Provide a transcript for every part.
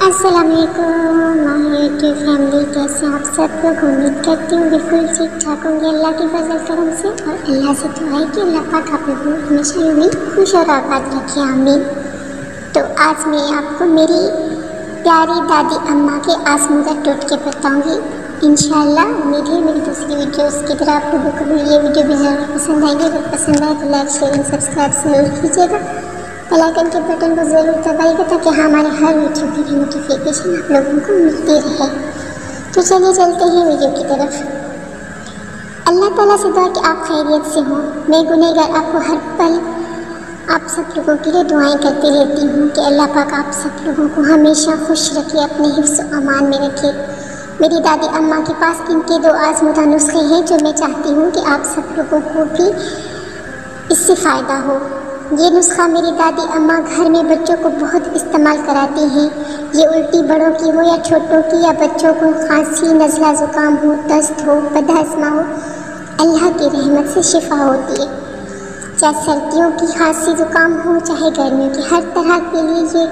अस्सलामुअलैकुम my YouTube family, कैसे आप सब लोग। उम्मीद करती हूँ बिल्कुल ठीक ठाक होंगे अल्लाह की फजल करम से। और अल्लाह से दुआ है कि अल्लाह पाक आप लोगों को हमेशा यूँ ही खुश और आबाद रखे, आमीन। तो आज मैं आपको मेरी प्यारी दादी अम्मा के आज़मूदा टोटके बताऊँगी इंशाअल्लाह। उम्मीद है मेरी दूसरी वीडियोज़ की तरह आप लोगों को भी ये वीडियो भी ज़रूर पसंद आएगी। अगर पसंद आए तो लाइक शेयर सब्सक्राइब ज़रूर कीजिएगा, बेल आइकन के बटन को ज़रूर दबाइएगा ताकि हमारे हर वीडियो की नोटिफिकेशन आप लोगों को मिलती रहे। तो चलिए चलते हैं वीडियो की तरफ। अल्लाह ताला से दुआ कि आप खैरियत से हों। मैं गुनहगार आपको हर पल आप सब लोगों के लिए दुआएं करती रहती हूँ कि अल्लाह पाक आप सब लोगों को हमेशा खुश रखे, अपने हिफ्ज़ अमान में रखे। मेरी दादी अम्मा के पास इनके दो आज़मूदा नुस्खे हैं जो मैं चाहती हूँ कि आप सब लोगों को भी इससे फ़ायदा हो। ये नुस्खा मेरी दादी अम्मा घर में बच्चों को बहुत इस्तेमाल कराती हैं। ये उल्टी बड़ों की हो या छोटों की, या बच्चों को खांसी, नज़ला ज़ुकाम हो, दस्त हो, बदहज़मा हो, अल्लाह की रहमत से शिफा होती है। चाहे सर्दियों की खांसी ज़ुकाम हो चाहे गर्मियों की, हर तरह के लिए ये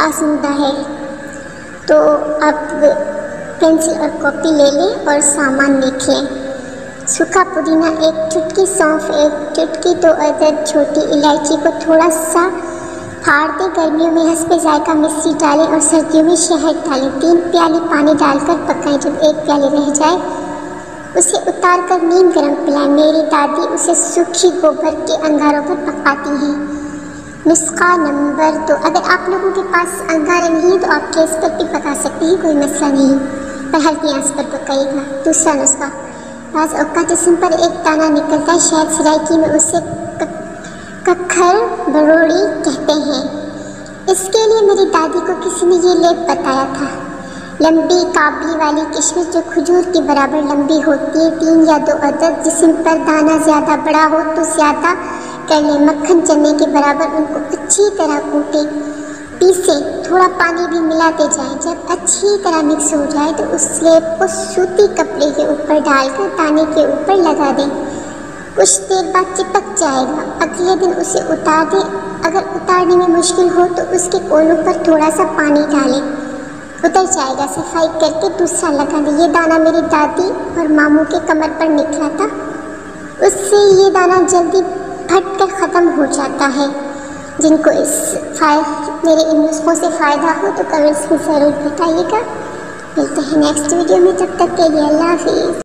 आज़मूदा है। तो आप पेंसिल और कॉपी ले लें और सामान लिख लें। सूखा पुदीना 1 चुटकी, सौंफ 1 चुटकी, 2 अदद छोटी इलायची को थोड़ा सा फाड़ दें। गर्मियों में हस्बे जायका मिर्ची डालें और सर्दियों में शहद डालें। 3 प्याली पानी डालकर पकाएं। जब 1 प्याली रह जाए उसे उतार कर नीम गर्म पिलाएं। मेरी दादी उसे सूखी गोबर के अंगारों पर पकाती हैं। नुस्खा नंबर 2, अगर आप लोगों के पास अंगारे नहीं है तो आप गैस पर भी पका सकते हैं, कोई मसला नहीं, पर हल्की आंच पर पकाइएगा। दूसरा नुस्खा, बाज़ औक़ात जिस्म पर एक दाना निकलता है, शायद सराइकी में उसे कक्खर बरोड़ी कहते हैं। इसके लिए मेरी दादी को किसी ने ये लेप बताया था। लंबी काबली वाली किशमिश जो खजूर के बराबर लंबी होती है, 3 या 2 अदद। जिस्म पर दाना ज़्यादा बड़ा हो तो ज़्यादा कर लें। मक्खन चने के बराबर उनको अच्छी तरह कूटें, पीसें, थोड़ा पानी भी मिलाते जाएं। जब अच्छी तरह मिक्स हो जाए तो उस लेप को सूती कपड़े के ऊपर डालकर दाने के ऊपर लगा दें। कुछ देर बाद चिपक जाएगा। अगले दिन उसे उतार दें। अगर उतारने में मुश्किल हो तो उसके कोनों पर थोड़ा सा पानी डालें, उतर जाएगा। सफाई करके दूसरा लगा दें। ये दाना मेरी दादी और मामू के कमर पर निकला था, उससे ये दाना जल्दी फट कर ख़त्म हो जाता है। जिनको मेरे इन नुस्खों से फ़ायदा हो तो कमेंट्स में ज़रूर बताइएगा। मिलते हैं नेक्स्ट वीडियो में, तब तक के लिए अल्लाह हाफ़िज़।